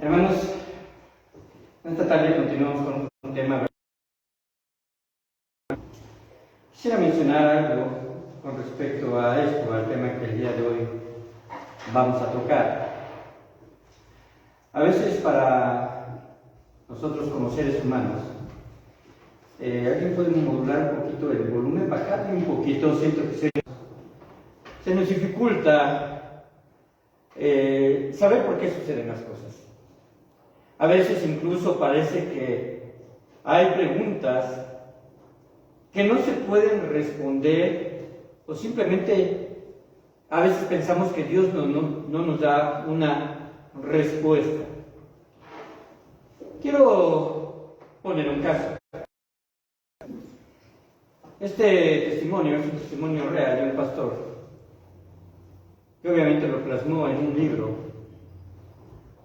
Hermanos, esta tarde continuamos con un tema. Quisiera mencionar algo con respecto a esto, al tema que el día de hoy vamos a tocar. A veces para nosotros como seres humanos, alguien puede modular un poquito el volumen, bajarle un poquito, siento que se nos dificulta saber por qué suceden las cosas. A veces incluso parece que hay preguntas que no se pueden responder, o simplemente a veces pensamos que Dios no nos da una respuesta. Quiero poner un caso. Este testimonio es un testimonio real de un pastor, que obviamente lo plasmó en un libro,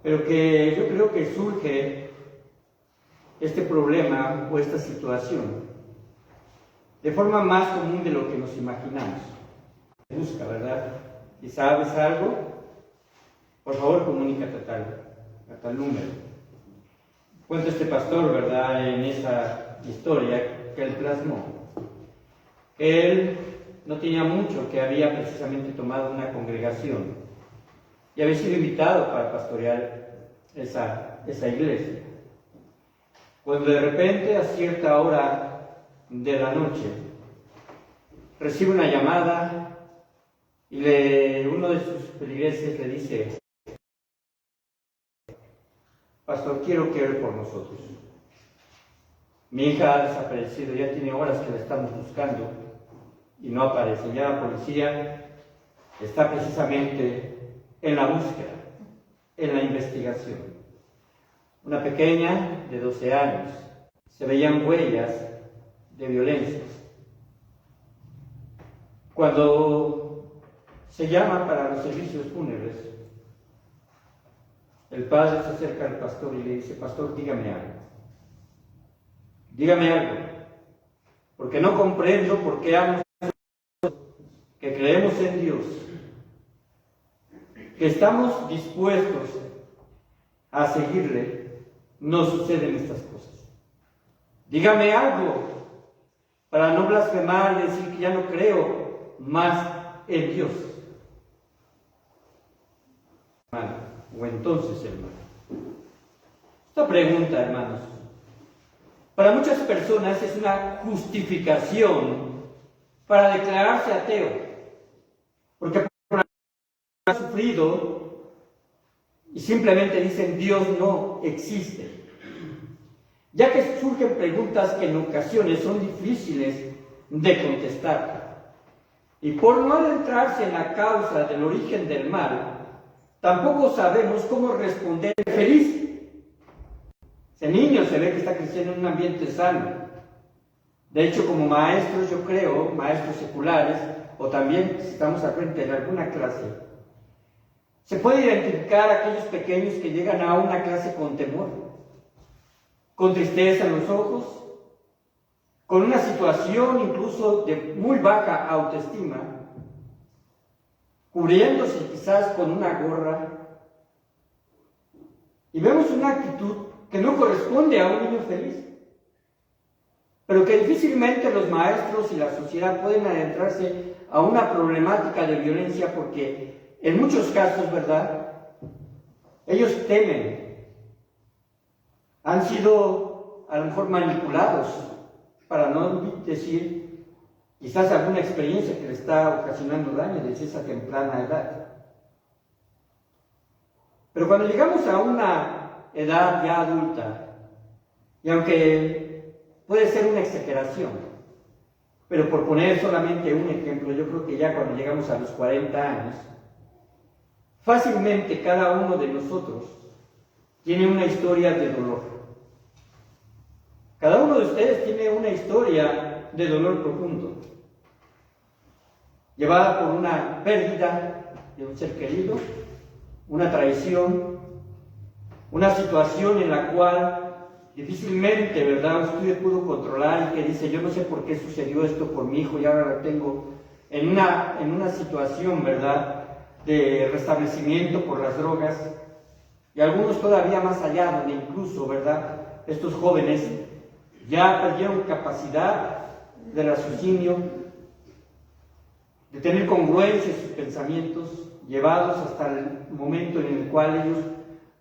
pero que yo creo que surge este problema o esta situación de forma más común de lo que nos imaginamos. Busca, ¿verdad? Si sabes algo, por favor comunícate a tal número. Cuenta este pastor, ¿verdad?, en esa historia que él plasmó. Él no tenía mucho, que había precisamente tomado una congregación y había sido invitado para pastorear esa iglesia. Cuando de repente, a cierta hora de la noche, recibe una llamada y uno de sus feligreses le dice: pastor, quiero que ore por nosotros. Mi hija ha desaparecido, ya tiene horas que la estamos buscando y no aparece. Ya la policía está precisamente en la búsqueda, en la investigación. Una pequeña de 12 años, se veían huellas de violencias. Cuando se llama para los servicios fúnebres, el padre se acerca al pastor y le dice: pastor, dígame algo. Dígame algo, porque no comprendo por qué que creemos en Dios, que estamos dispuestos a seguirle, no suceden estas cosas. Dígame algo para no blasfemar y decir que ya no creo más en Dios. Hermano, o entonces, hermano. Esta pregunta, hermanos, para muchas personas es una justificación para declararse ateo, porque han sufrido y simplemente dicen: Dios no existe. Ya que surgen preguntas que en ocasiones son difíciles de contestar. Y por no adentrarse en la causa del origen del mal, tampoco sabemos cómo responder feliz. Ese niño se ve que está creciendo en un ambiente sano. De hecho, como maestros, yo creo, maestros seculares, o también si estamos al frente de alguna clase, se puede identificar a aquellos pequeños que llegan a una clase con temor, con tristeza en los ojos, con una situación incluso de muy baja autoestima, cubriéndose quizás con una gorra, y vemos una actitud que no corresponde a un niño feliz, pero que difícilmente los maestros y la sociedad pueden adentrarse a una problemática de violencia, porque en muchos casos, ¿verdad?, ellos temen, han sido a lo mejor manipulados, para no decir quizás alguna experiencia que le está ocasionando daño desde esa temprana edad. Pero cuando llegamos a una edad ya adulta, y aunque puede ser una exageración, pero por poner solamente un ejemplo, yo creo que ya cuando llegamos a los 40 años, fácilmente cada uno de nosotros tiene una historia de dolor. Cada uno de ustedes tiene una historia de dolor profundo, llevada por una pérdida de un ser querido, una traición, una situación en la cual difícilmente, ¿verdad?, usted pudo controlar y que dice: yo no sé por qué sucedió esto por mi hijo y ahora lo tengo en una situación, ¿verdad?, de restablecimiento por las drogas. y algunos todavía más allá, donde incluso, ¿verdad?, estos jóvenes ya perdieron capacidad de raciocinio, de tener congruencia en sus pensamientos, llevados hasta el momento en el cual ellos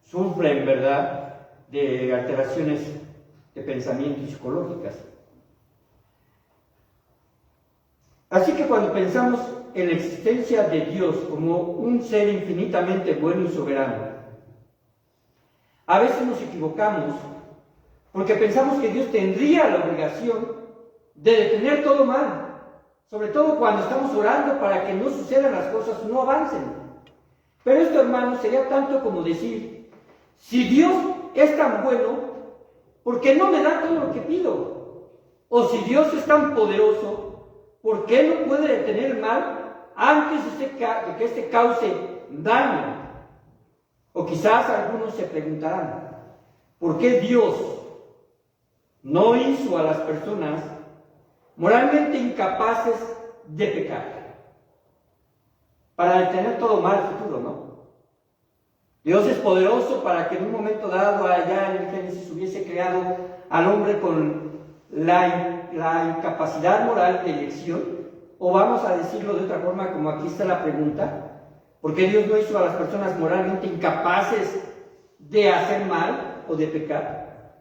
sufren, ¿verdad?, de alteraciones de pensamiento psicológicas. Así que cuando pensamos en la existencia de Dios como un ser infinitamente bueno y soberano, a veces nos equivocamos porque pensamos que Dios tendría la obligación de detener todo mal, sobre todo cuando estamos orando para que no sucedan las cosas, no avancen. Pero esto, hermanos, sería tanto como decir, si Dios es tan bueno, ¿por qué no me da todo lo que pido? O si Dios es tan poderoso, ¿por qué no puede detener el mal antes de que éste cause daño? O quizás algunos se preguntarán, ¿por qué Dios no hizo a las personas moralmente incapaces de pecar? Para detener todo mal futuro, ¿no? Dios es poderoso para que en un momento dado, allá en el Génesis, hubiese creado al hombre con la incapacidad moral de elección. O vamos a decirlo de otra forma, como aquí está la pregunta, ¿por qué Dios no hizo a las personas moralmente incapaces de hacer mal o de pecar?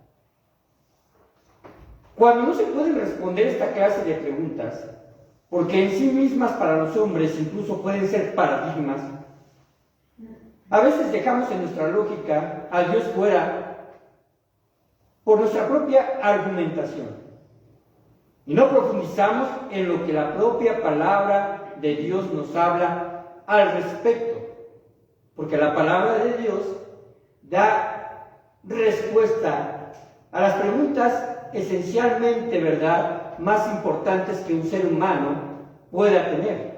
Cuando no se pueden responder esta clase de preguntas, porque en sí mismas para los hombres incluso pueden ser paradigmas, a veces dejamos en nuestra lógica a Dios fuera por nuestra propia argumentación y no profundizamos en lo que la propia palabra de Dios nos habla al respecto, porque la palabra de Dios da respuesta a las preguntas esencialmente, ¿verdad?, más importantes que un ser humano pueda tener.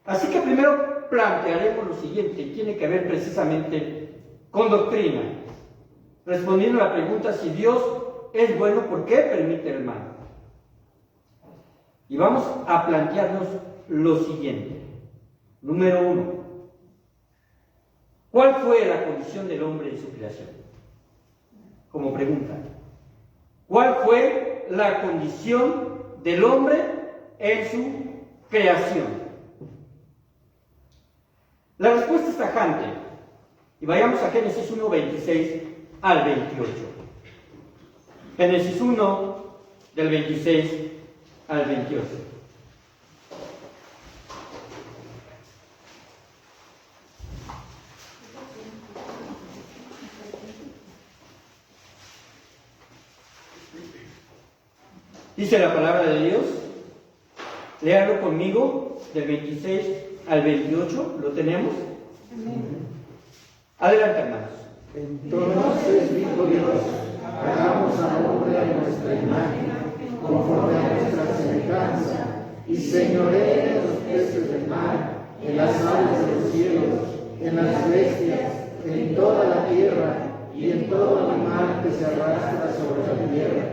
Así que primero plantearemos lo siguiente, y tiene que ver precisamente con doctrina, respondiendo a la pregunta si Dios es bueno, ¿por qué permite el mal? Y vamos a plantearnos lo siguiente. Número 1. ¿Cuál fue la condición del hombre en su creación? Como pregunta. ¿Cuál fue la condición del hombre en su creación? La respuesta es tajante. Y vayamos a Génesis 1, 26 al 28. Génesis 1, del 26 al 28. Dice la palabra de Dios, léalo conmigo, del 26 al 28, ¿lo tenemos? Adelante, hermanos. Entonces dijo Dios, hagamos al hombre a nuestra imagen, conforme a nuestra semejanza, y señoree en los peces del mar, en las aves de los cielos, en las bestias, en toda la tierra, y en todo animal que se arrastra sobre la tierra.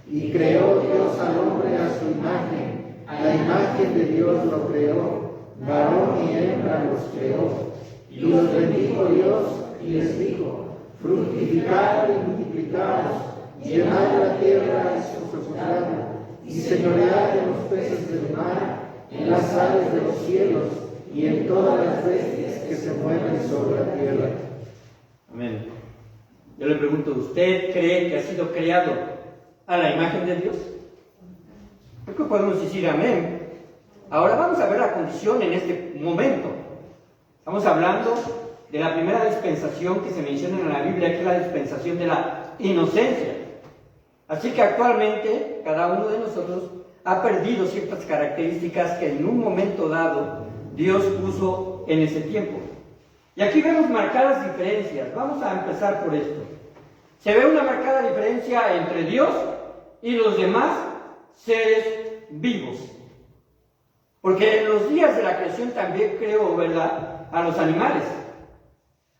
Y creó Dios al hombre a su imagen, a la imagen de Dios lo creó, varón y hembra los creó. Y los bendijo Dios y les dijo, fructificad y multiplicaos, llenad la tierra y sojuzgadla, y señoread en los peces del mar, en las aves de los cielos, y en todas las bestias que se mueven sobre la tierra. Amén. Yo le pregunto, ¿usted cree que ha sido creado a la imagen de Dios? Creo que podemos decir amén. Ahora vamos a ver la condición en este momento. Estamos hablando de la primera dispensación que se menciona en la Biblia, que es la dispensación de la inocencia. Así que actualmente cada uno de nosotros ha perdido ciertas características que en un momento dado Dios puso en ese tiempo. Y aquí vemos marcadas diferencias. Vamos a empezar por esto. Se ve una marcada diferencia entre Dios y los demás seres vivos. Porque en los días de la creación también creó, ¿verdad?, a los animales.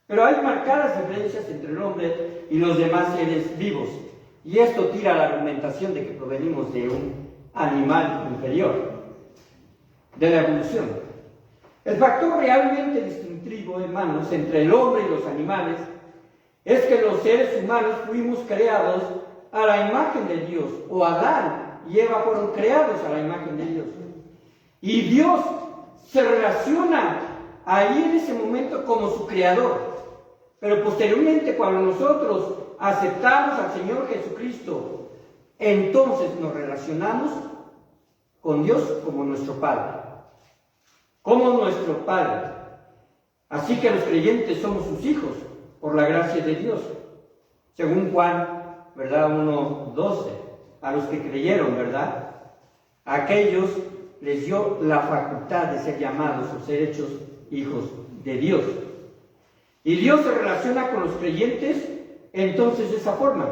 Pero hay marcadas diferencias entre el hombre y los demás seres vivos. Y esto tira la argumentación de que provenimos de un animal inferior, de la evolución. El factor realmente distintivo, hermanos, entre el hombre y los animales es que los seres humanos fuimos creados a la imagen de Dios, o Adán y Eva fueron creados a la imagen de Dios. Y Dios se relaciona ahí en ese momento como su creador. Pero posteriormente, cuando nosotros aceptamos al Señor Jesucristo, entonces nos relacionamos con Dios como nuestro Padre. Como nuestro Padre. Así que los creyentes somos sus hijos, por la gracia de Dios. Según Juan, ¿verdad? 1:12. A los que creyeron, ¿verdad? A aquellos les dio la facultad de ser llamados o ser hechos hijos de Dios. Y Dios se relaciona con los creyentes entonces de esa forma.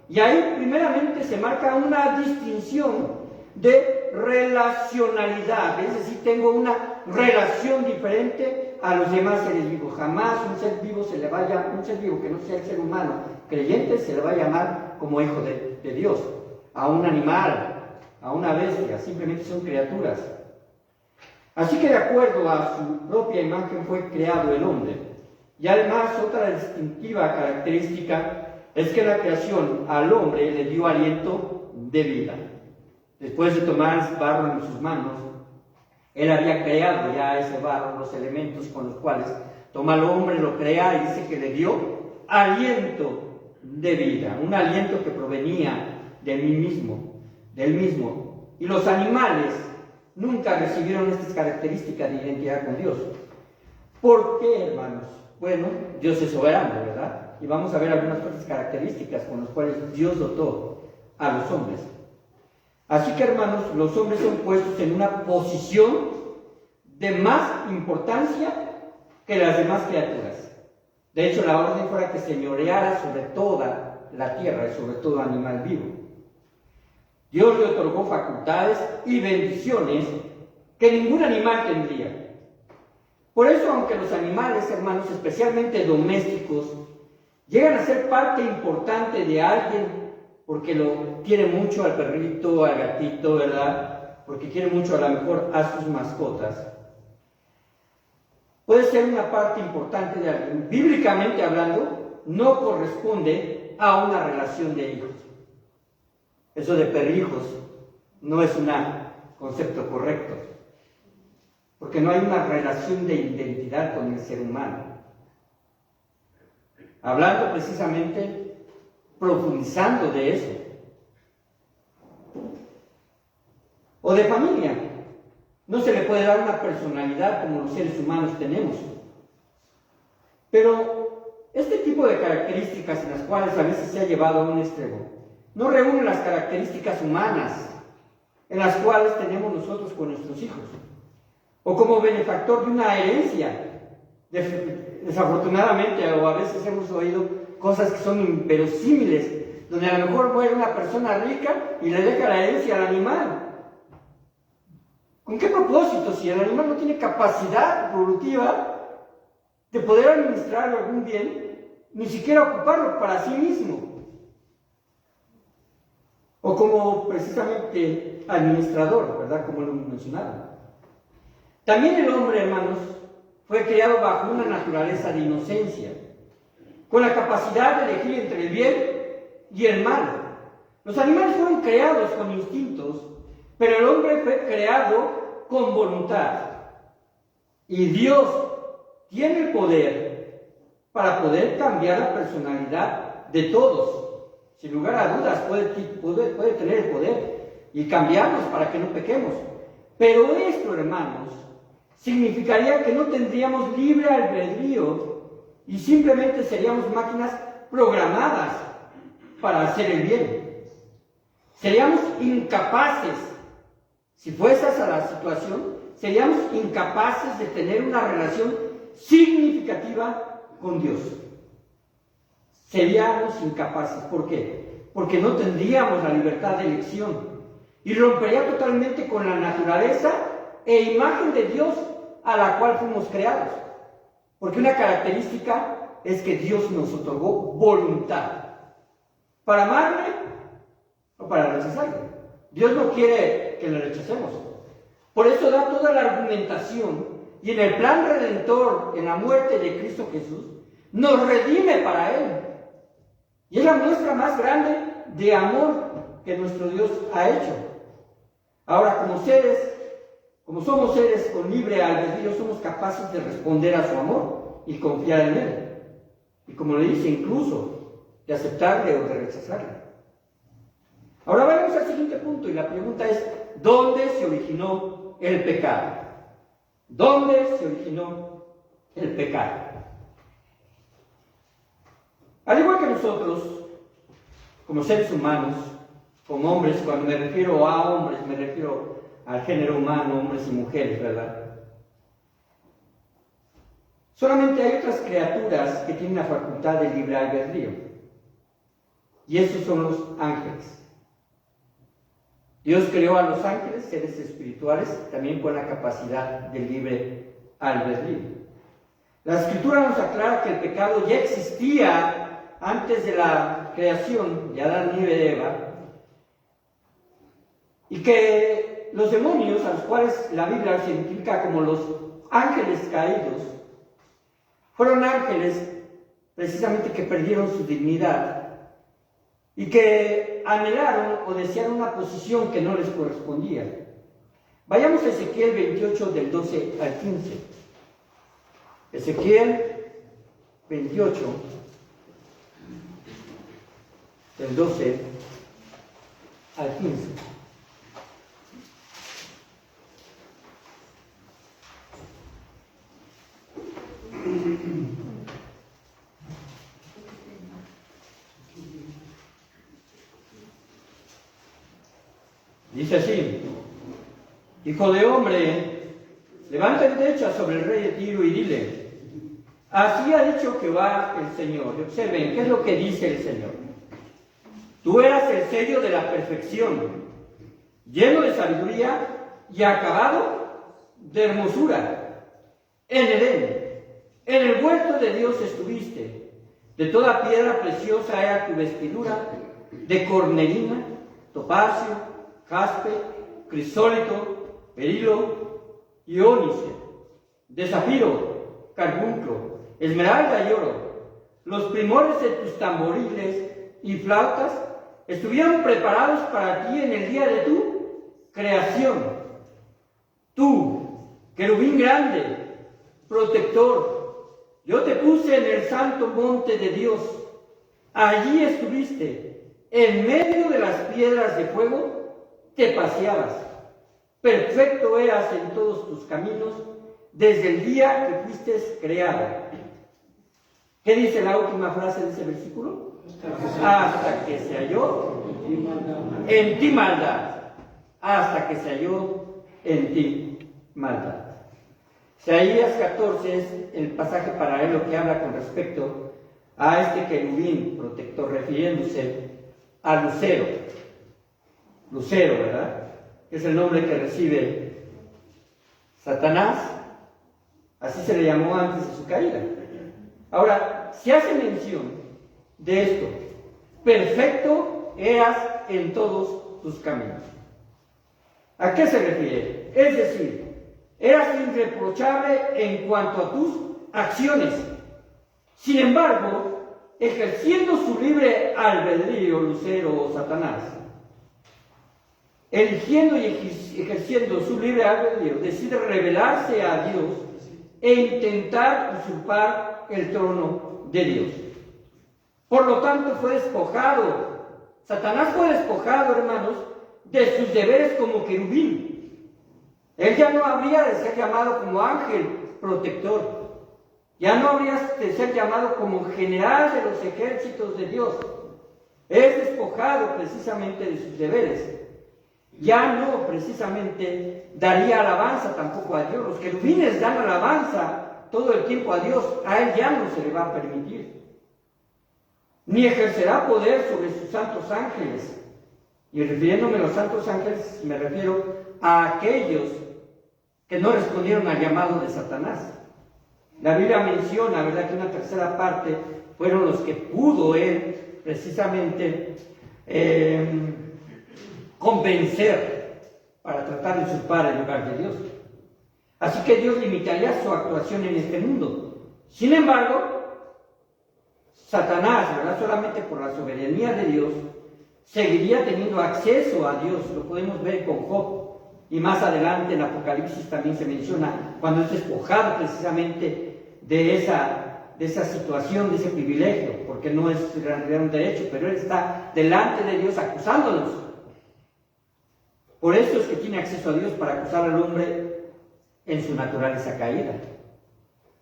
Y ahí primeramente se marca una distinción de relacionalidad. Es decir, tengo una relación diferente a los demás seres vivos. Jamás un ser vivo un ser vivo que no sea el ser humano creyente se le va a llamar como hijo de Dios. A un animal, a una bestia, simplemente son criaturas. Así que de acuerdo a su propia imagen fue creado el hombre. Y además otra distintiva característica es que la creación al hombre le dio aliento de vida. Después de tomar barro en sus manos, él había creado ya ese barro, los elementos con los cuales toma al hombre, lo crea y dice que le dio aliento de vida, un aliento que provenía de mí mismo, del mismo. Y los animales nunca recibieron estas características de identidad con Dios. ¿Por qué, hermanos? Bueno, Dios es soberano, ¿verdad? Y vamos a ver algunas otras características con las cuales Dios dotó a los hombres. Así que, hermanos, los hombres son puestos en una posición de más importancia que las demás criaturas. De hecho, la orden fuera que señoreara sobre toda la tierra y sobre todo animal vivo. Dios le otorgó facultades y bendiciones que ningún animal tendría. Por eso, aunque los animales, hermanos, especialmente domésticos, llegan a ser parte importante de alguien, porque lo quiere mucho al perrito, al gatito, ¿verdad? Porque quiere mucho a lo mejor a sus mascotas. Puede ser una parte importante de alguien. Bíblicamente hablando, no corresponde a una relación de hijos. Eso de perrijos no es un concepto correcto. Porque no hay una relación de identidad con el ser humano. Hablando precisamente, profundizando de eso. O de familia. No se le puede dar una personalidad como los seres humanos tenemos. Pero este tipo de características en las cuales a veces se ha llevado a un extremo, no reúnen las características humanas en las cuales tenemos nosotros con nuestros hijos. O como benefactor de una herencia. Desafortunadamente, o a veces hemos oído cosas que son inverosímiles, donde a lo mejor muere una persona rica y le deja la herencia al animal. ¿Con qué propósito? Si el animal no tiene capacidad productiva de poder administrar algún bien, ni siquiera ocuparlo para sí mismo. O como precisamente administrador, ¿verdad? Como lo mencionaba. También el hombre, hermanos, fue creado bajo una naturaleza de inocencia, con la capacidad de elegir entre el bien y el mal. Los animales fueron creados con instintos, pero el hombre fue creado con voluntad. Y Dios tiene el poder para poder cambiar la personalidad de todos. Sin lugar a dudas, puede tener el poder y cambiarnos para que no pequemos. Pero esto, hermanos, significaría que no tendríamos libre albedrío y simplemente seríamos máquinas programadas para hacer el bien. Seríamos incapaces, si fuese esa la situación, seríamos incapaces de tener una relación significativa con Dios. Seríamos incapaces. ¿Por qué? Porque no tendríamos la libertad de elección y rompería totalmente con la naturaleza e imagen de Dios a la cual fuimos creados. Porque una característica es que Dios nos otorgó voluntad para amarle o para rechazarle. Dios no quiere que le rechacemos. Por eso da toda la argumentación y en el plan redentor, en la muerte de Cristo Jesús, nos redime para Él. Y es la muestra más grande de amor que nuestro Dios ha hecho. Ahora, como somos seres con libre albedrío, somos capaces de responder a su amor y confiar en Él. Y como le dice, incluso de aceptarle o de rechazarle. Ahora vayamos al siguiente punto, y la pregunta es, ¿dónde se originó el pecado? ¿Dónde se originó el pecado? Al igual que nosotros, como seres humanos, como hombres, cuando me refiero a hombres, me refiero al género humano, hombres y mujeres, ¿verdad? Solamente hay otras criaturas que tienen la facultad de libre albedrío, y esos son los ángeles. Dios creó a los ángeles, seres espirituales, también con la capacidad de libre albedrío. La Escritura nos aclara que el pecado ya existía antes de la creación de Adán y de Eva, y que los demonios, a los cuales la Biblia se identifica como los ángeles caídos, fueron ángeles precisamente que perdieron su dignidad y que anhelaron o desearon una posición que no les correspondía. Vayamos a Ezequiel 28 del 12 al 15. Ezequiel 28 del 12 al 15. Dice así: Hijo de hombre, levanta el derecha sobre el rey de Tiro y dile: así ha dicho Jehová el Señor. Y observen, ¿qué es lo que dice el Señor? Tú eras el sello de la perfección, lleno de sabiduría y acabado de hermosura. En Edén, en el huerto de Dios estuviste. De toda piedra preciosa era tu vestidura, de cornelina, topacio, jaspe, crisólito, berilo y ónice, de zafiro, carbunclo, esmeralda y oro. Los primores de tus tamboriles y flautas estuvieron preparados para ti en el día de tu creación. Tú, querubín grande, protector, yo te puse en el santo monte de Dios. Allí estuviste, en medio de las piedras de fuego, te paseabas. Perfecto eras en todos tus caminos desde el día que fuiste creado. ¿Qué dice la última frase de ese versículo? Hasta que se halló en ti maldad. Hasta que se halló en ti maldad. Isaías 14 es el pasaje paralelo que habla con respecto a este querubín protector, refiriéndose a Lucero. Lucero, ¿verdad? Es el nombre que recibe Satanás. Así se le llamó antes de su caída. Ahora, se hace mención de esto: perfecto eras en todos tus caminos. ¿A qué se refiere? Es decir, eras irreprochable en cuanto a tus acciones. Sin embargo, ejerciendo su libre albedrío, Lucero o Satanás, eligiendo y ejerciendo su libre albedrío, decide rebelarse a Dios e intentar usurpar el trono de Dios. Por lo tanto, fue despojado. Satanás fue despojado, hermanos, de sus deberes como querubín. Él ya no habría de ser llamado como ángel protector. Ya no habría de ser llamado como general de los ejércitos de Dios. Es despojado precisamente de sus deberes. Ya no precisamente daría alabanza tampoco a Dios. Los querubines dan alabanza todo el tiempo a Dios. A él ya no se le va a permitir. Ni ejercerá poder sobre sus santos ángeles. Y refiriéndome a los santos ángeles, me refiero a aquellos que no respondieron al llamado de Satanás. La Biblia menciona, ¿verdad?, que una tercera parte fueron los que pudo él precisamente convencer para tratar de usurpar el lugar de Dios. Así que Dios limitaría su actuación en este mundo. Sin embargo, Satanás, ¿verdad?, solamente por la la soberanía de Dios, seguiría teniendo acceso a Dios. Lo podemos ver con Job. Y más adelante en Apocalipsis también se menciona cuando es despojado precisamente de esa situación, de ese privilegio, porque no es en realidad un derecho, pero él está delante de Dios acusándonos. Por eso es que tiene acceso a Dios, para acusar al hombre en su naturaleza caída,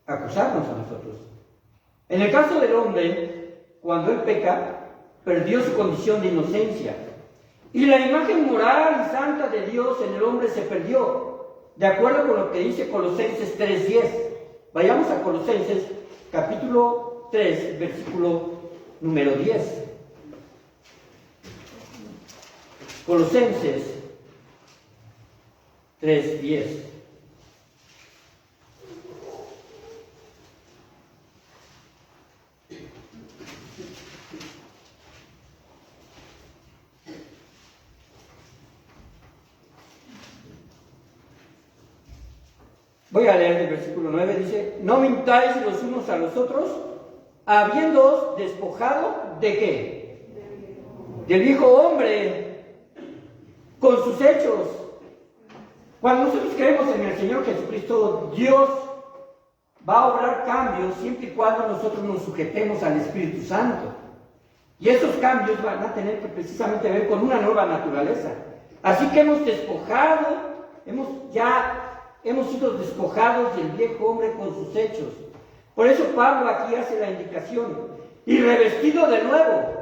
acusarnos a nosotros. En el caso del hombre, cuando él peca, perdió su condición de inocencia, y la imagen moral y santa de Dios en el hombre se perdió, de acuerdo con lo que dice Colosenses 3:10. Vayamos a Colosenses capítulo 3, versículo número 10. Colosenses 3:10. Voy a leer el versículo 9, dice: no mintáis los unos a los otros, habiéndoos despojado ¿de qué? Del viejo hombre, con sus hechos. Cuando nosotros creemos en el Señor Jesucristo, Dios va a obrar cambios siempre y cuando nosotros nos sujetemos al Espíritu Santo. Y esos cambios van a tener que precisamente ver con una nueva naturaleza. Así que hemos despojado, hemos sido despojados del viejo hombre con sus hechos. Por eso Pablo aquí hace la indicación: y revestido de nuevo.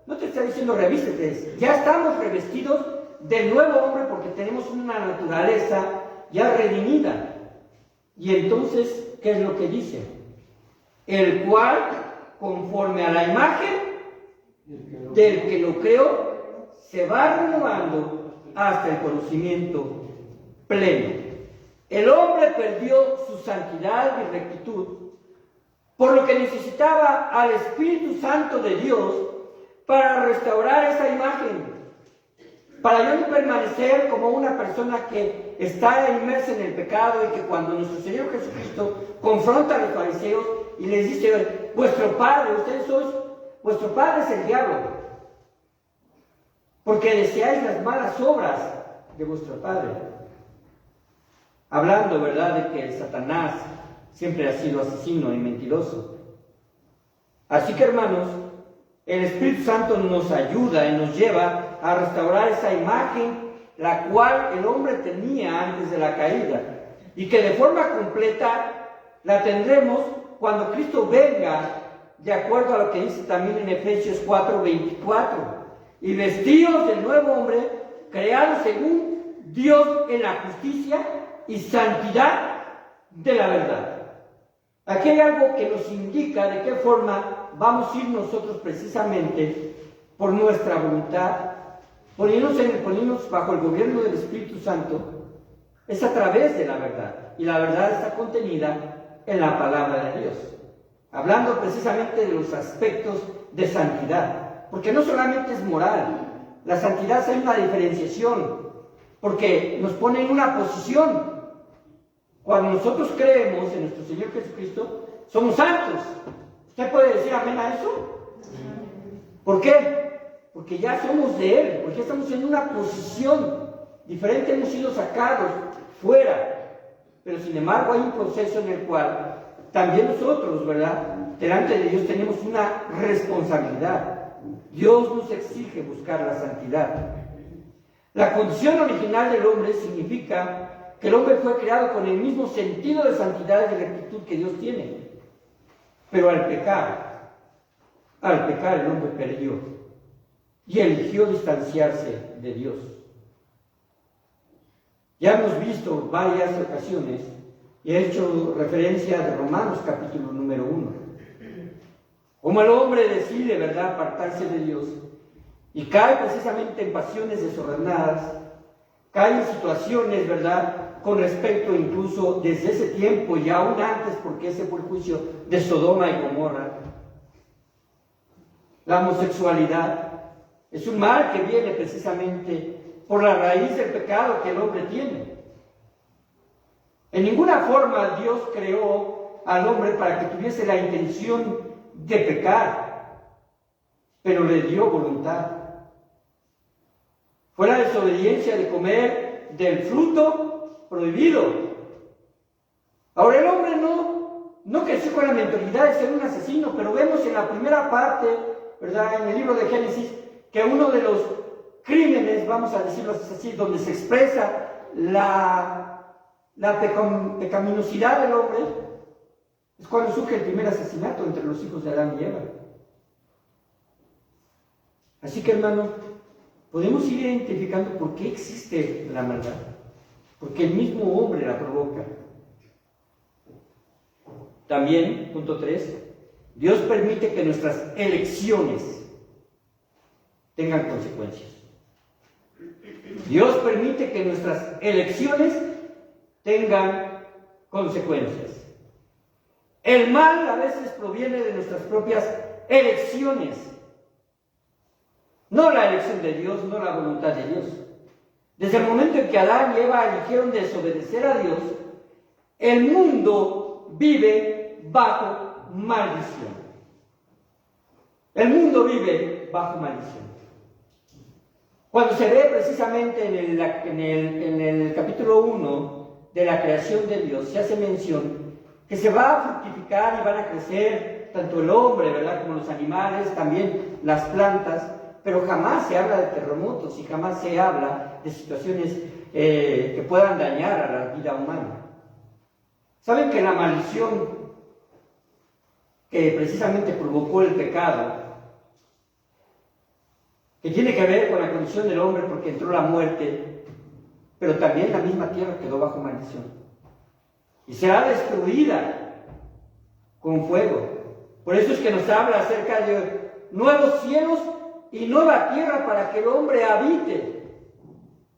No te está diciendo revístete, ya estamos revestidos del nuevo hombre, porque tenemos una naturaleza ya redimida. Y entonces, ¿qué es lo que dice? El cual, conforme a la imagen del que lo creó, se va renovando hasta el conocimiento pleno. El hombre perdió su santidad y rectitud, por lo que necesitaba al Espíritu Santo de Dios para restaurar esa imagen, para yo no permanecer como una persona que está inmersa en el pecado, y que cuando nuestro Señor Jesucristo confronta a los fariseos y les dice: vuestro padre, vuestro padre es el diablo, porque deseáis las malas obras de vuestro padre. Hablando, ¿verdad?, de que Satanás siempre ha sido asesino y mentiroso. Así que, hermanos, el Espíritu Santo nos ayuda y nos lleva a restaurar esa imagen, la cual el hombre tenía antes de la caída, y que de forma completa la tendremos cuando Cristo venga, de acuerdo a lo que dice también en Efesios 4:24. Y vestidos del nuevo hombre, creado según Dios en la justicia y santidad de la verdad. Aquí hay algo que nos indica de qué forma vamos a ir nosotros precisamente por nuestra voluntad, poniéndonos bajo el gobierno del Espíritu Santo. Es a través de la verdad, y la verdad está contenida en la palabra de Dios, hablando precisamente de los aspectos de santidad, porque no solamente es moral. La santidad hay una diferenciación, porque nos pone en una posición. Cuando nosotros creemos en nuestro Señor Jesucristo, somos santos. ¿Usted puede decir amén a eso? ¿Por qué? Porque ya somos de Él, porque estamos en una posición diferente, hemos sido sacados fuera. Pero sin embargo hay un proceso en el cual también nosotros, ¿verdad?, delante de Dios tenemos una responsabilidad. Dios nos exige buscar la santidad. La condición original del hombre significa que el hombre fue creado con el mismo sentido de santidad y de rectitud que Dios tiene. Pero al pecar el hombre perdió y eligió distanciarse de Dios. Ya hemos visto varias ocasiones, y he hecho referencia de Romanos capítulo número 1, como el hombre decide, ¿verdad?, apartarse de Dios, y cae precisamente en pasiones desordenadas, cae en situaciones, ¿verdad?, con respecto incluso desde ese tiempo y aún antes, porque ese fue el juicio de Sodoma y Gomorra. La homosexualidad es un mal que viene precisamente por la raíz del pecado que el hombre tiene. En ninguna forma Dios creó al hombre para que tuviese la intención de pecar, pero le dio voluntad. Fue la desobediencia de comer del fruto prohibido. Ahora el hombre no creció con la mentalidad de ser un asesino, pero vemos en la primera parte, ¿verdad?, en el libro de Génesis, que uno de los crímenes, vamos a decirlo así, donde se expresa la pecaminosidad del hombre, es cuando surge el primer asesinato entre los hijos de Adán y Eva. Así que, hermano, podemos ir identificando por qué existe la maldad, porque el mismo hombre la provoca. También, punto 3, Dios permite que nuestras elecciones tengan consecuencias. Dios permite que nuestras elecciones tengan consecuencias. El mal a veces proviene de nuestras propias elecciones. No la elección de Dios, no la voluntad de Dios. Desde el momento en que Adán y Eva eligieron desobedecer a Dios, el mundo vive bajo maldición. El mundo vive bajo maldición. Cuando se ve precisamente en el capítulo 1 de la creación de Dios, se hace mención que se va a fructificar y van a crecer tanto el hombre, ¿verdad?, como los animales, también las plantas, pero jamás se habla de terremotos y jamás se habla de situaciones que puedan dañar a la vida humana. ¿Saben que la maldición que precisamente provocó el pecado, que tiene que ver con la condición del hombre porque entró la muerte, pero también la misma tierra quedó bajo maldición y será destruida con fuego? Por eso es que nos habla acerca de nuevos cielos y nueva tierra para que el hombre habite.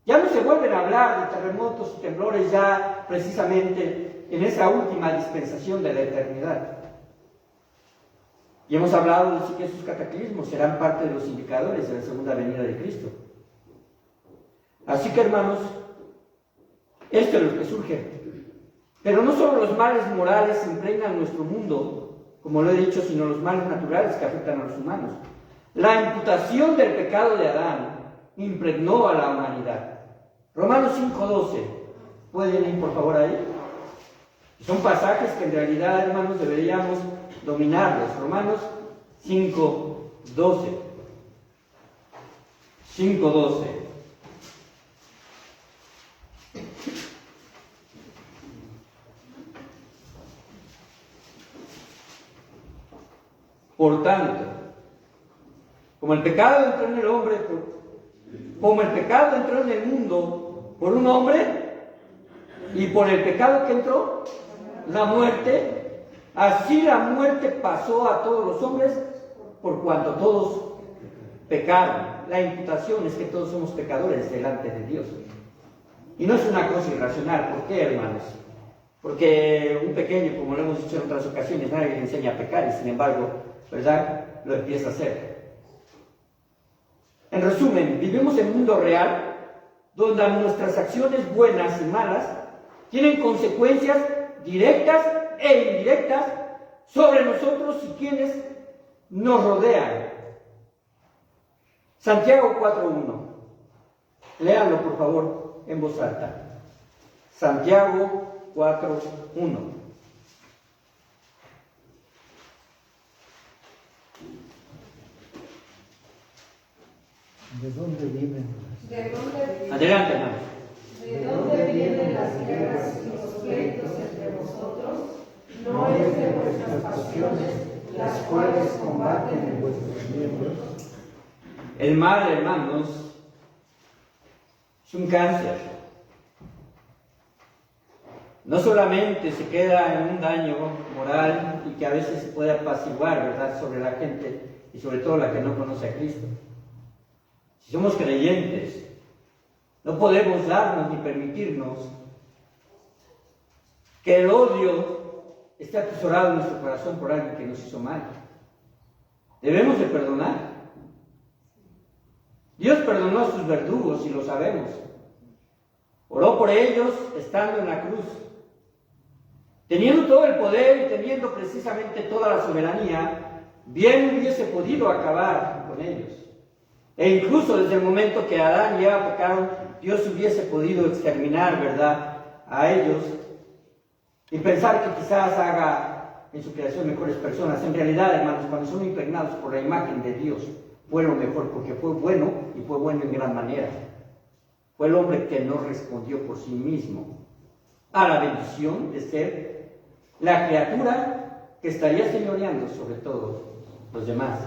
Ya no se vuelven a hablar de terremotos y temblores ya precisamente en esa última dispensación de la eternidad. Y hemos hablado de que esos cataclismos serán parte de los indicadores de la segunda venida de Cristo. Así que, hermanos, esto es lo que surge. Pero no solo los males morales impregnan nuestro mundo, como lo he dicho, sino los males naturales que afectan a los humanos. La imputación del pecado de Adán impregnó a la humanidad. Romanos 5:12. ¿Pueden ir por favor ahí? Son pasajes que en realidad, hermanos, deberíamos dominarlos. Romanos 5:12. 5:12. Por tanto, como el pecado entró en el hombre, como el pecado entró en el mundo por un hombre, y por el pecado que entró, la muerte, así la muerte pasó a todos los hombres, por cuanto todos pecaron. La imputación es que todos somos pecadores delante de Dios. Y no es una cosa irracional. ¿Por qué, hermanos? Porque un pequeño, como lo hemos dicho en otras ocasiones, nadie le enseña a pecar y sin embargo, ¿verdad?, lo empieza a hacer. En resumen, vivimos en un mundo real donde nuestras acciones buenas y malas tienen consecuencias directas e indirectas sobre nosotros y quienes nos rodean. Santiago 4:1. Léanlo, por favor, en voz alta. Santiago 4:1. ¿De dónde vienen? Adelante, hermano. ¿De dónde vienen las guerras y los pleitos entre vosotros? No es de vuestras pasiones, las cuales combaten en vuestros miembros. El mal, hermanos, es un cáncer. No solamente se queda en un daño moral y que a veces se puede apaciguar, ¿verdad?, sobre la gente y sobre todo la que no conoce a Cristo. Si somos creyentes, no podemos darnos ni permitirnos que el odio esté atesorado en nuestro corazón por alguien que nos hizo mal. Debemos de perdonar. Dios perdonó a sus verdugos y lo sabemos. Oró por ellos estando en la cruz. Teniendo todo el poder y teniendo precisamente toda la soberanía, bien hubiese podido acabar con ellos. E incluso desde el momento que Adán y Eva pecaron, Dios hubiese podido exterminar, ¿verdad?, a ellos y pensar que quizás haga en su creación mejores personas. En realidad, hermanos, cuando son impregnados por la imagen de Dios, fue lo mejor, porque fue bueno y fue bueno en gran manera. Fue el hombre que no respondió por sí mismo a la bendición de ser la criatura que estaría señoreando sobre todos los demás.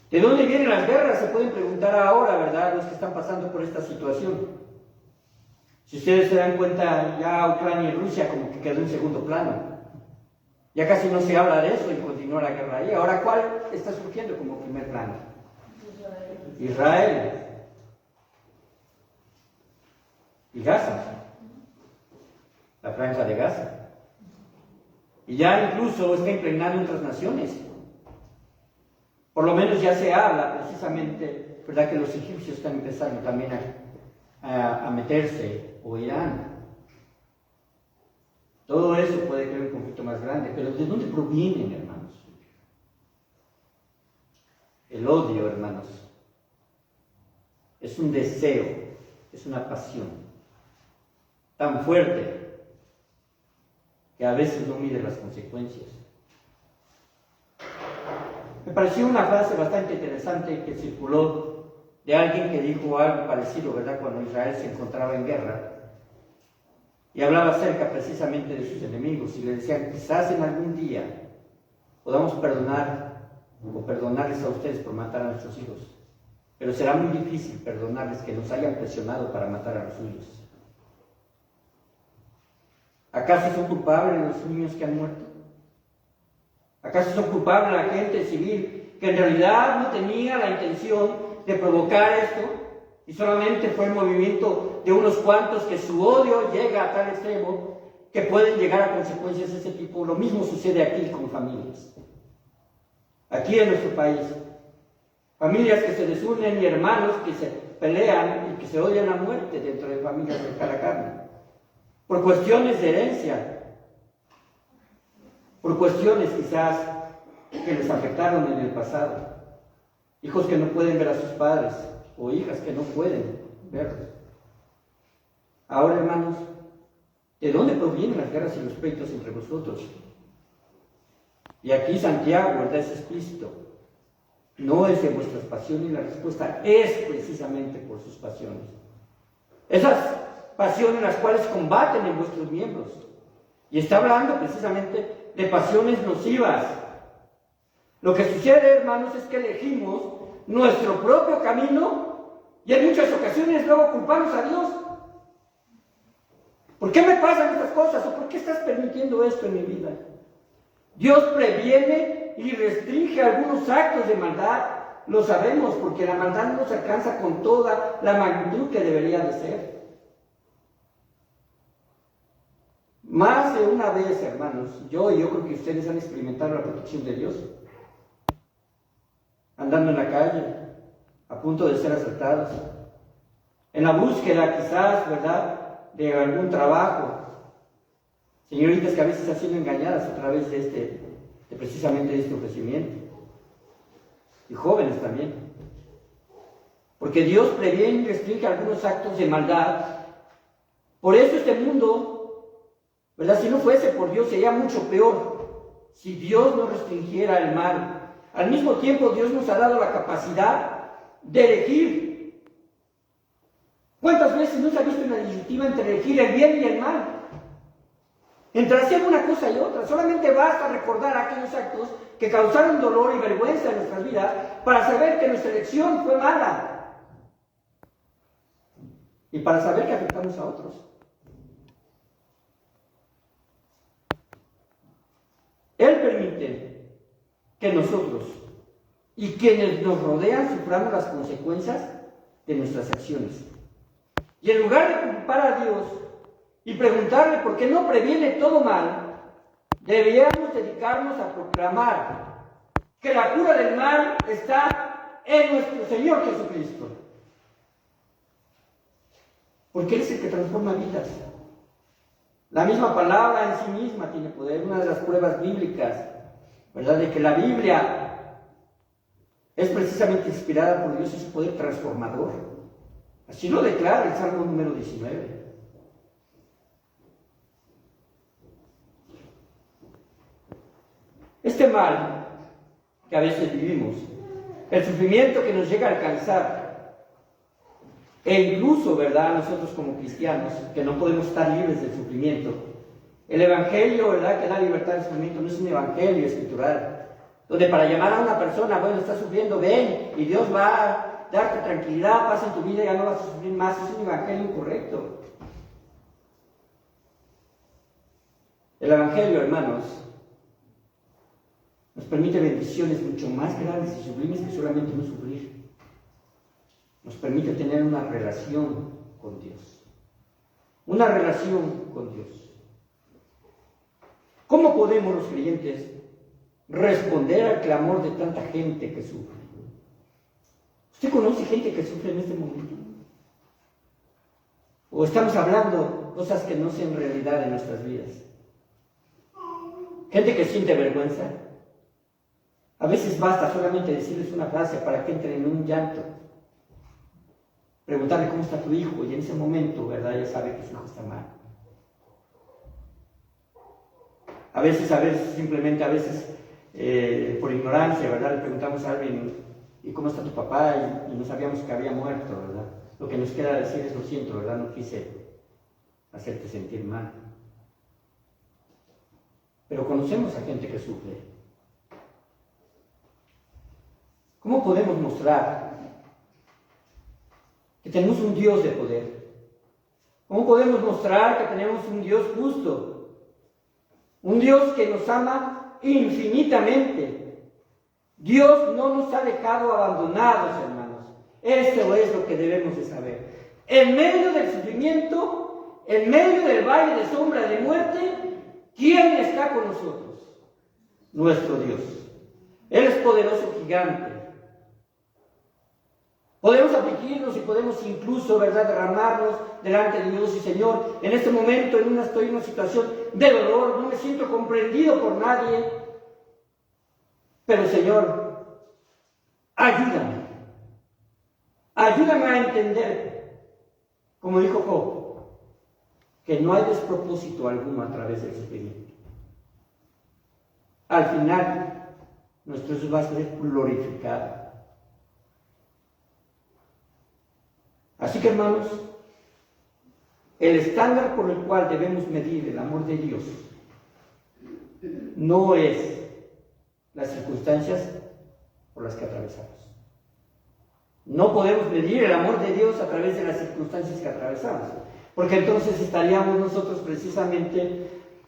¿De dónde vienen las guerras? Se pueden preguntar ahora, ¿verdad?, los que están pasando por esta situación. Si ustedes se dan cuenta, ya Ucrania y Rusia como que quedó en segundo plano. Ya casi no se habla de eso y continúa la guerra ahí. Ahora, ¿cuál está surgiendo como primer plano? Israel. Y Gaza. La franja de Gaza. Y ya incluso está impregnando otras naciones. Por lo menos ya se habla precisamente, ¿verdad?, que los egipcios están empezando también a meterse, o Irán. Todo eso puede crear un conflicto más grande, pero ¿de dónde provienen, hermanos? El odio, hermanos, es un deseo, es una pasión tan fuerte que a veces no mide las consecuencias. Me pareció una frase bastante interesante que circuló de alguien que dijo algo parecido, ¿verdad?, cuando Israel se encontraba en guerra. Y hablaba acerca precisamente de sus enemigos y le decían, quizás en algún día podamos perdonar o perdonarles a ustedes por matar a nuestros hijos, pero será muy difícil perdonarles que nos hayan presionado para matar a los suyos. ¿Acaso son culpables los niños que han muerto? ¿Acaso son culpables la gente civil que en realidad no tenía la intención de provocar esto y solamente fue el movimiento de unos cuantos que su odio llega a tal extremo que pueden llegar a consecuencias de ese tipo? Lo mismo sucede aquí con familias. Aquí en nuestro país, familias que se desunen y hermanos que se pelean y que se odian a muerte dentro de familias de cara a carne, por cuestiones de herencia, por cuestiones quizás que les afectaron en el pasado, hijos que no pueden ver a sus padres o hijas que no pueden verlos. Ahora, hermanos, ¿de dónde provienen las guerras y los pleitos entre vosotros? Y aquí Santiago, ¿verdad?, es explícito. No es de vuestras pasiones, y la respuesta es precisamente por sus pasiones. Esas pasiones las cuales combaten en vuestros miembros. Y está hablando precisamente de pasiones nocivas. Lo que sucede, hermanos, es que elegimos nuestro propio camino y en muchas ocasiones luego culpamos a Dios. ¿Por qué me pasan estas cosas? ¿O por qué estás permitiendo esto en mi vida? Dios previene y restringe algunos actos de maldad. Lo sabemos porque la maldad no nos alcanza con toda la magnitud que debería de ser. Más de una vez, hermanos, yo creo que ustedes han experimentado la protección de Dios. Andando en la calle, a punto de ser asaltados, en la búsqueda quizás, ¿verdad?, de algún trabajo, señoritas que a veces han sido engañadas a través de precisamente de este ofrecimiento, y jóvenes también, porque Dios previene y restringe algunos actos de maldad. Por eso este mundo, ¿verdad?, si no fuese por Dios sería mucho peor, si Dios no restringiera el mal. Al mismo tiempo, Dios nos ha dado la capacidad de elegir. ¿Cuántas veces no se ha visto una disyuntiva entre elegir el bien y el mal? Entre hacer una cosa y otra. Solamente basta recordar aquellos actos que causaron dolor y vergüenza en nuestras vidas para saber que nuestra elección fue mala. Y para saber que afectamos a otros. Él permite que nosotros y quienes nos rodean suframos las consecuencias de nuestras acciones. Y en lugar de culpar a Dios y preguntarle por qué no previene todo mal, deberíamos dedicarnos a proclamar que la cura del mal está en nuestro Señor Jesucristo. Porque Él es el que transforma vidas. La misma palabra en sí misma tiene poder. Una de las pruebas bíblicas, ¿verdad?, de que la Biblia es precisamente inspirada por Dios y su poder transformador. Así lo declara el Salmo número 19. Este mal que a veces vivimos, el sufrimiento que nos llega a alcanzar, e incluso, ¿verdad?, nosotros como cristianos, que no podemos estar libres del sufrimiento, el evangelio, ¿verdad?, que da libertad del sufrimiento, no es un evangelio escritural, donde para llamar a una persona, bueno, está sufriendo, ven, y Dios va a darte tranquilidad, paz en tu vida, ya no vas a sufrir más, es un evangelio incorrecto. El evangelio, hermanos, nos permite bendiciones mucho más grandes y sublimes que solamente no sufrir. Nos permite tener una relación con Dios. Una relación con Dios. ¿Cómo podemos los creyentes responder al clamor de tanta gente que sufre? ¿Usted conoce gente que sufre en este momento? ¿O estamos hablando cosas que no sean realidad en nuestras vidas? Gente que siente vergüenza. A veces basta solamente decirles una frase para que entren en un llanto. Preguntarle cómo está tu hijo y en ese momento, ¿verdad?, ya sabe que su hijo está mal. A veces, simplemente por ignorancia, ¿verdad?, le preguntamos a alguien, ¿y cómo está tu papá? Y no sabíamos que había muerto, ¿verdad? Lo que nos queda decir es, lo siento, ¿verdad?, no quise hacerte sentir mal. Pero conocemos a gente que sufre. ¿Cómo podemos mostrar que tenemos un Dios de poder? ¿Cómo podemos mostrar que tenemos un Dios justo? Un Dios que nos ama infinitamente. Dios no nos ha dejado abandonados, hermanos. Esto es lo que debemos de saber. En medio del sufrimiento, en medio del valle de sombra de muerte, ¿quién está con nosotros? Nuestro Dios. Él es poderoso gigante. Podemos afligirnos y podemos incluso, ¿verdad?, derramarnos delante de Dios y Señor. En este momento estoy en una situación de dolor, no me siento comprendido por nadie. Pero Señor, ayúdame. Ayúdame a entender, como dijo Job, que no hay despropósito alguno a través del sufrimiento. Al final, nuestro Dios va a ser glorificado. Así que, hermanos, el estándar por el cual debemos medir el amor de Dios no es las circunstancias por las que atravesamos. No podemos medir el amor de Dios a través de las circunstancias que atravesamos, porque entonces estaríamos nosotros precisamente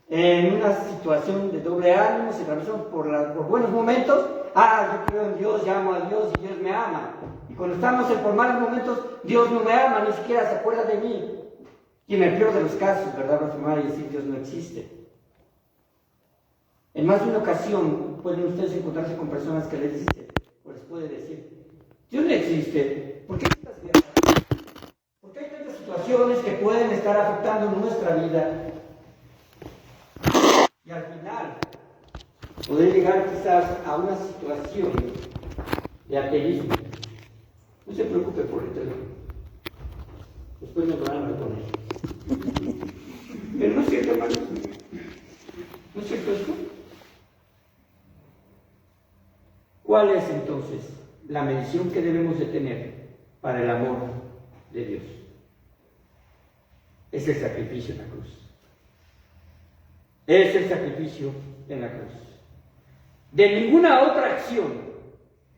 en una situación de doble ánimo. Si atravesamos por buenos momentos, yo creo en Dios, llamo a Dios y Dios me ama. Y cuando estamos por malos momentos, Dios no me ama, ni siquiera se acuerda de mí. Y en el peor de los casos, ¿verdad?, blasfemar y decir Dios no existe. En más de una ocasión pueden ustedes encontrarse con personas que les dicen, o les puede decir, Dios no existe. ¿Por qué estas guerras? ¿Por qué hay tantas situaciones que pueden estar afectando nuestra vida? Y al final, poder llegar quizás a una situación de ateísmo. No se preocupe por el teléfono. Después nos van a reponer. Pero no es cierto, hermanos. ¿No es cierto esto? ¿Cuál es entonces la medición que debemos de tener para el amor de Dios? Es el sacrificio en la cruz. Es el sacrificio en la cruz. De ninguna otra acción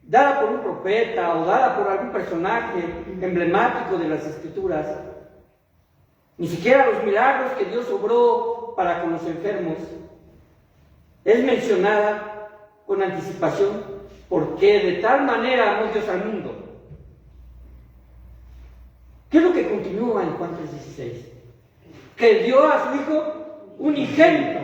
dada por un profeta o dada por algún personaje emblemático de las Escrituras, ni siquiera los milagros que Dios obró para con los enfermos, es mencionada con anticipación, porque de tal manera amó Dios al mundo. ¿Qué es lo que continúa en Juan 3:16? Que dio a su Hijo unigénito,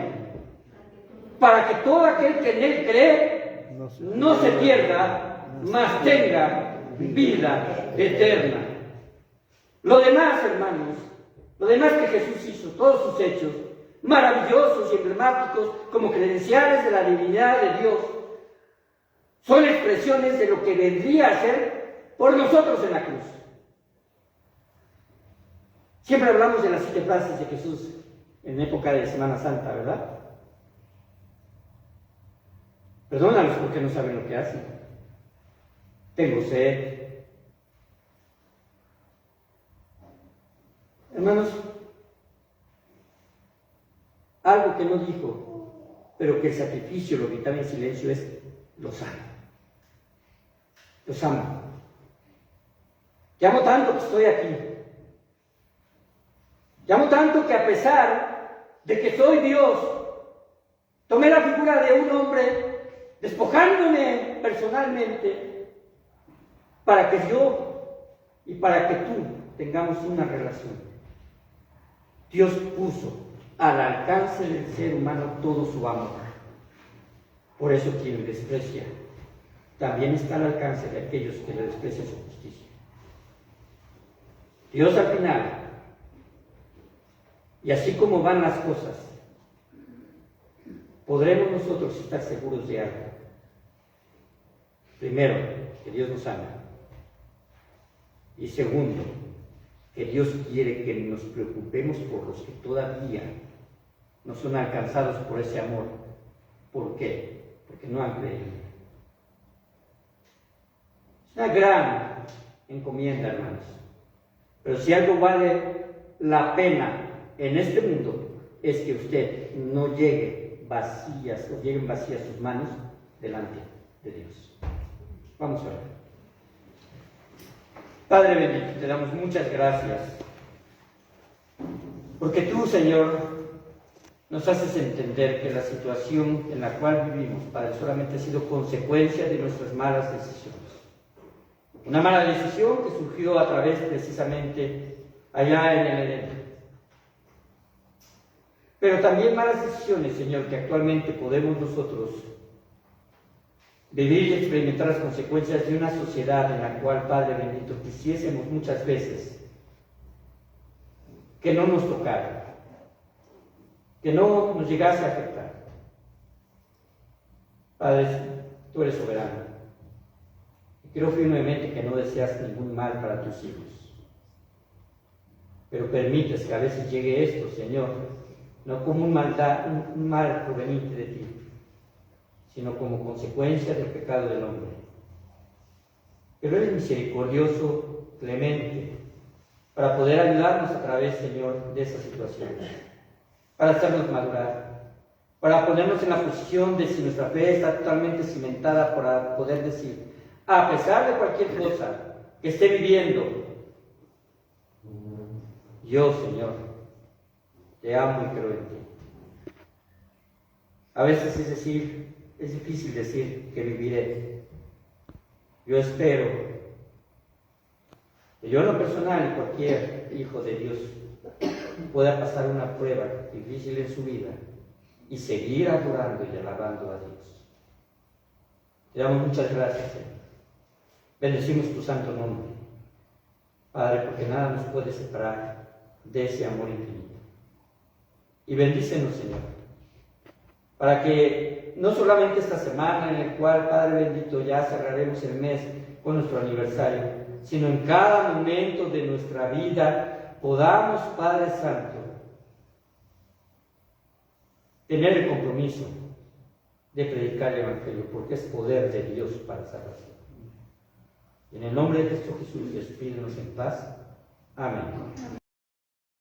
para que todo aquel que en Él cree no se pierda, mas tenga vida eterna. Lo demás, hermanos, lo demás que Jesús hizo, todos sus hechos, maravillosos y emblemáticos como credenciales de la divinidad de Dios, son expresiones de lo que vendría a ser por nosotros en la cruz. Siempre hablamos de las 7 frases de Jesús en época de Semana Santa, ¿verdad? Perdónalos porque no saben lo que hacen. Tengo sed. Hermanos, algo que no dijo, pero que el sacrificio lo gritaba en silencio es: los amo. Los amo. Te amo tanto que estoy aquí. Te amo tanto que a pesar de que soy Dios, tomé la figura de un hombre, despojándome personalmente, para que yo y para que tú tengamos una relación. Dios puso al alcance del ser humano todo su amor. Por eso quien le desprecia también está al alcance de aquellos que le desprecian su justicia. Dios al final, y así como van las cosas, podremos nosotros estar seguros de algo. Primero, que Dios nos ama. Y segundo, que Dios quiere que nos preocupemos por los que todavía no son alcanzados por ese amor. ¿Por qué? Porque no han creído. Es una gran encomienda, hermanos. Pero si algo vale la pena en este mundo, es que usted no llegue vacías o lleguen vacías sus manos delante de Dios. Vamos a ver. Padre bendito, te damos muchas gracias, porque tú, Señor, nos haces entender que la situación en la cual vivimos, Padre, solamente ha sido consecuencia de nuestras malas decisiones. Una mala decisión que surgió a través precisamente allá en el Edén. Pero también malas decisiones, Señor, que actualmente podemos nosotros vivir y experimentar las consecuencias de una sociedad en la cual, Padre bendito, quisiésemos muchas veces que no nos tocara, que no nos llegase a afectar. Padre, tú eres soberano. Y creo firmemente que no deseas ningún mal para tus hijos. Pero permites que a veces llegue esto, Señor, no como un mal proveniente de ti, sino como consecuencia del pecado del hombre. Pero eres misericordioso, clemente, para poder ayudarnos a través, Señor, de esa situación, para hacernos madurar, para ponernos en la posición de si nuestra fe está totalmente cimentada, para poder decir, a pesar de cualquier cosa que esté viviendo, yo, Señor, te amo y creo en ti. A veces es difícil decir que viviré. Yo espero que yo en lo personal y cualquier hijo de Dios pueda pasar una prueba difícil en su vida y seguir adorando y alabando a Dios. Te damos muchas gracias, Señor. Bendecimos tu santo nombre, Padre, porque nada nos puede separar de ese amor infinito. Y bendícenos, Señor, para que no solamente esta semana en la cual, Padre bendito, ya cerraremos el mes con nuestro aniversario, sino en cada momento de nuestra vida podamos, Padre Santo, tener el compromiso de predicar el Evangelio, porque es poder de Dios para salvación. En el nombre de Cristo Jesús, despídenos en paz. Amén.